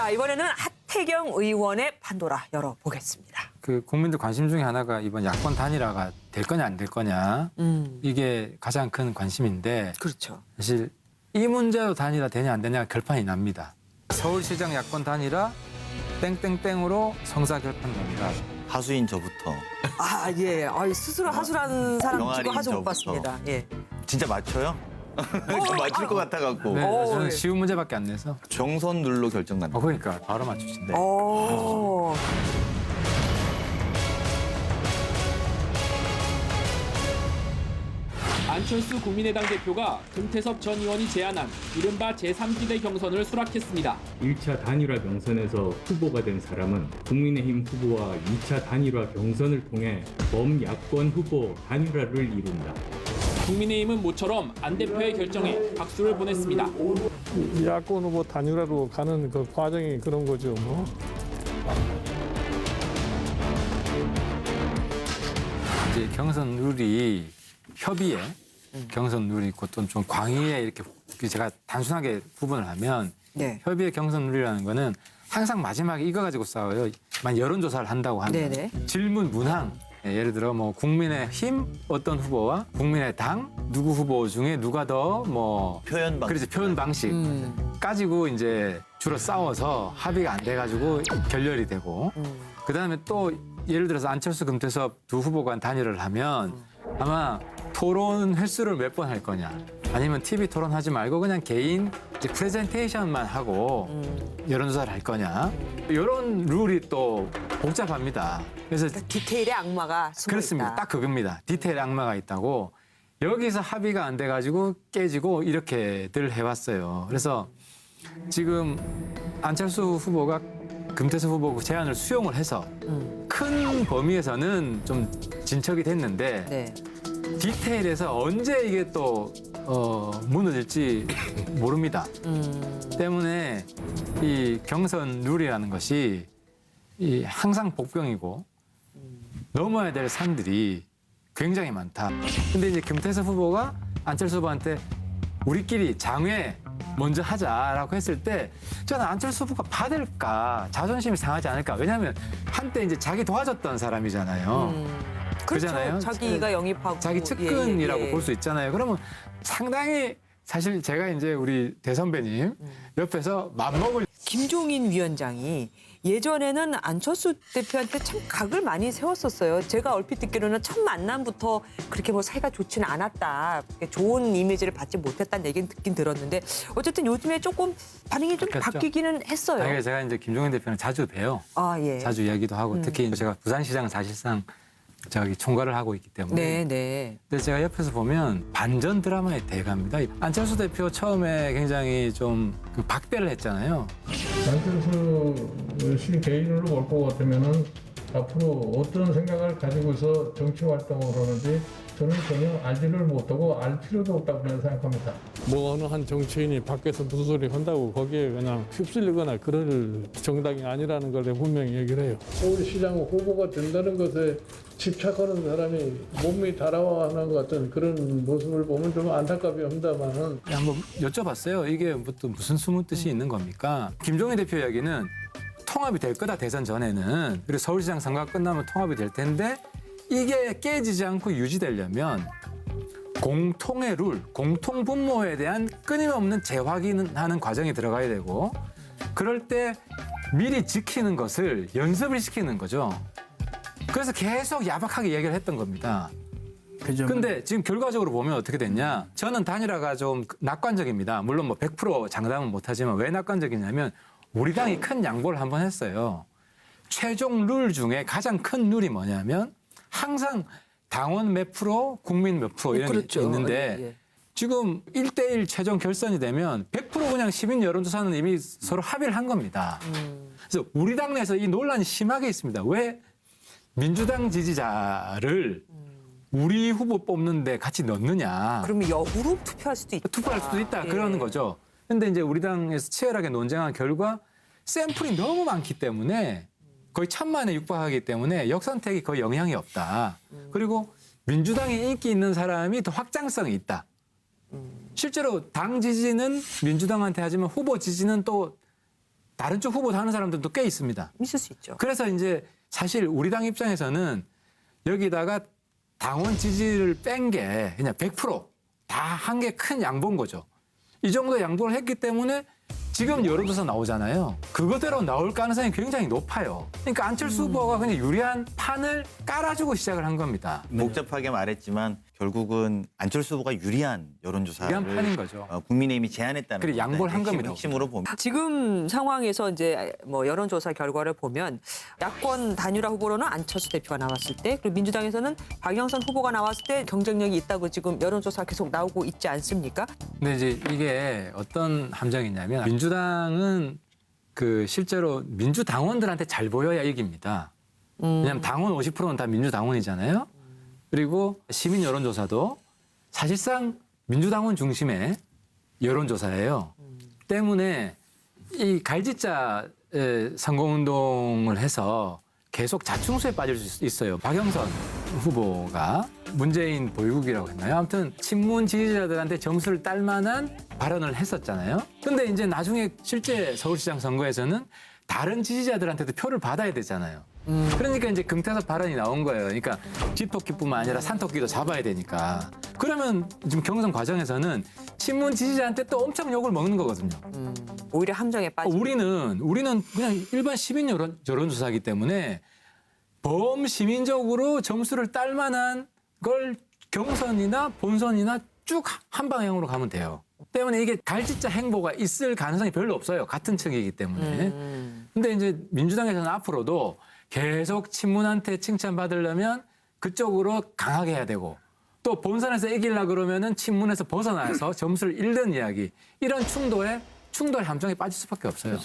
자, 이번에는 하태경 의원의 판도라 열어보겠습니다. 그 국민들 관심 중에 하나가 이번 야권 단일화가 될 거냐 안 될 거냐 이게 가장 큰 관심인데 그렇죠. 사실 이 문제로 단일화 되냐 안 되냐 결판이 납니다. 서울시장 야권 단일화 땡땡땡으로 성사결판 갑니다. 하수인 저부터 아, 예. 스스로 하수라는 사람 영아린 지금 하수 못 저부터. 봤습니다. 예. 진짜 맞춰요? 저 맞출 것 같아갖고 네, 저는 예. 쉬운 문제밖에 안 내서. 정선룰로 결정난다. 그러니까 바로 맞추신데. 오. 안철수 국민의당 대표가 금태섭 전 의원이 제안한 이른바 제3지대 경선을 수락했습니다. 1차 단일화 경선에서 후보가 된 사람은 국민의힘 후보와 2차 단일화 경선을 통해 범야권 후보 단일화를 이룬다. 국민의힘은 모처럼 안 대표의 결정에 박수를 보냈습니다. 야권 후보 단일화로 가는 그 과정이 그런 거죠, 뭐. 이제 경선 룰이 협의에 경선 룰이 있고 또 좀 광의에 이렇게 제가 단순하게 구분을 하면 네. 협의의 경선 룰이라는 거는 항상 마지막에 이거 가지고 싸워요. 만약 여론조사를 한다고 하면 네네. 질문 문항 예를 들어 뭐 국민의힘 어떤 후보와 국민의당 누구 후보 중에 누가 더 뭐 표현 방식. 그렇지 표현 방식 가지고 이제 주로 싸워서 합의가 안 돼가지고 결렬이 되고 그다음에 또 예를 들어서 안철수 금태섭 두 후보가 단일화를 하면 아마 토론 횟수를 몇 번 할 거냐 아니면 TV 토론하지 말고 그냥 개인 이제 프레젠테이션만 하고 여론조사를 할 거냐 이런 룰이 또 복잡합니다. 그래서 디테일의 악마가 숨어 그렇습니다. 있다. 딱 그겁니다. 디테일 악마가 있다고 여기서 합의가 안 돼가지고 깨지고 이렇게들 해왔어요. 그래서 지금 안철수 후보가 금태섭 후보 제안을 수용을 해서 큰 범위에서는 좀 진척이 됐는데 네. 디테일에서 언제 이게 또 무너질지 모릅니다. 때문에 이 경선 룰이라는 것이 이 항상 복병이고 넘어야 될 산들이 굉장히 많다. 근데 이제 금태섭 후보가 안철수 후보한테 우리끼리 장외 먼저 하자라고 했을 때 저는 안철수 후보가 받을까 자존심이 상하지 않을까. 왜냐하면 한때 이제 자기 도와줬던 사람이잖아요. 그렇죠. 그러잖아요. 자기가 영입하고 자기 측근이라고 예, 예, 예. 볼 수 있잖아요. 그러면 상당히 사실 제가 이제 우리 대선배님 옆에서 맘먹을 김종인 위원장이 예전에는 안철수 대표한테 참 각을 많이 세웠었어요. 제가 얼핏 듣기로는 첫 만남부터 그렇게 뭐 사이가 좋지는 않았다. 좋은 이미지를 받지 못했다는 얘기는 듣긴 들었는데 어쨌든 요즘에 조금 반응이 좀 바뀌었죠. 바뀌기는 했어요. 아니, 제가 이제 김종인 대표는 자주 봬요. 아, 예. 자주 이야기도 하고 특히 제가 부산시장 사실상 저기 총괄을 하고 있기 때문에. 네, 네. 근데 제가 옆에서 보면 반전 드라마의 대가입니다. 안철수 대표 처음에 굉장히 좀 그 박배를 했잖아요. 안철수 씨 개인으로 볼 것 같으면은 앞으로 어떤 생각을 가지고서 정치 활동을 하는지 저는 전혀 알지를 못하고 알 필요도 없다고 저는 생각합니다. 뭐 어느 한 정치인이 밖에서 무슨 소리 한다고 거기에 그냥 휩쓸리거나 그럴 정당이 아니라는 걸 분명히 얘기를 해요. 서울시장 후보가 된다는 것에 집착하는 사람이 몸이 달아와하는 것 같은 그런 모습을 보면 좀 안타깝이 합니다만은 한번 여쭤봤어요. 이게 또 무슨 숨은 뜻이 있는 겁니까? 김종인 대표 이야기는 통합이 될 거다 대선 전에는. 그리고 서울시장 선거가 끝나면 통합이 될 텐데 이게 깨지지 않고 유지되려면 공통의 룰, 공통 분모에 대한 끊임없는 재확인하는 과정이 들어가야 되고 그럴 때 미리 지키는 것을 연습을 시키는 거죠. 그래서 계속 야박하게 얘기를 했던 겁니다. 근데 지금 결과적으로 보면 어떻게 됐냐. 저는 단일화가 좀 낙관적입니다. 물론 뭐 100% 장담은 못하지만 왜 낙관적이냐면 우리 당이 큰 양보를 한번 했어요. 최종 룰 중에 가장 큰 룰이 뭐냐면 항상 당원 몇 프로, 국민 몇 프로 이런 그렇죠. 게 있는데 예, 예. 지금 1대1 최종 결선이 되면 100% 그냥 시민 여론조사는 이미 서로 합의를 한 겁니다. 그래서 우리 당내에서 이 논란이 심하게 있습니다. 왜 민주당 지지자를 우리 후보 뽑는데 같이 넣느냐. 그러면 역으로 투표할 수도 있다. 투표할 수도 있다. 예. 그러는 거죠. 근데 이제 우리 당에서 치열하게 논쟁한 결과 샘플이 너무 많기 때문에 거의 1000만에 육박하기 때문에 역선택이 거의 영향이 없다. 그리고 민주당에 인기 있는 사람이 더 확장성이 있다. 실제로 당 지지는 민주당한테 하지만 후보 지지는 또 다른 쪽 후보 하는 사람들도 꽤 있습니다. 있을 수 있죠. 그래서 이제 사실 우리 당 입장에서는 여기다가 당원 지지를 뺀 게 그냥 100% 다 한 게 큰 양보인 거죠. 이 정도 양보를 했기 때문에 지금 여론조사 나오잖아요. 그거대로 나올 가능성이 굉장히 높아요. 그러니까 안철수 후보가 그냥 유리한 판을 깔아주고 시작을 한 겁니다. 복잡하게 말했지만 결국은 안철수 후보가 유리한 여론조사를 유리한 판인 거죠. 국민의힘이 제안했다는 그래, 양보를 한 겁니다. 핵심으로 보면. 지금 상황에서 이제 뭐 여론조사 결과를 보면 야권 단일화 후보로는 안철수 대표가 나왔을 때, 그리고 민주당에서는 박영선 후보가 나왔을 때 경쟁력이 있다고 지금 여론조사 계속 나오고 있지 않습니까? 근데 이제 이게 어떤 함정이냐면 민주당은 그 실제로 민주당원들한테 잘 보여야 이깁니다. 왜냐하면 당원 50%는 다 민주당원이잖아요. 그리고 시민 여론조사도 사실상 민주당원 중심의 여론조사예요. 때문에 이 갈짓자 선거운동을 해서 계속 자충수에 빠질 수 있어요. 박영선 후보가 문재인 보유국이라고 했나요? 아무튼 친문 지지자들한테 점수를 딸 만한 발언을 했었잖아요. 근데 이제 나중에 실제 서울시장 선거에서는 다른 지지자들한테도 표를 받아야 되잖아요. 그러니까 이제 금태섭 발언이 나온 거예요. 그러니까 쥐토끼뿐만 아니라 산토끼도 잡아야 되니까. 그러면 지금 경선 과정에서는 친문 지지자한테 또 엄청 욕을 먹는 거거든요. 오히려 함정에 빠지고. 우리는 그냥 일반 시민 여론조사이기 때문에 범시민적으로 점수를 딸 만한 걸 경선이나 본선이나 쭉 한 방향으로 가면 돼요. 때문에 이게 갈짓자 행보가 있을 가능성이 별로 없어요. 같은 층이기 때문에. 근데 이제 민주당에서는 앞으로도 계속 친문한테 칭찬받으려면 그쪽으로 강하게 해야 되고, 또 본선에서 이기려고 그러면은 친문에서 벗어나서 점수를 잃는 이야기, 이런 충돌 함정에 빠질 수밖에 없어요.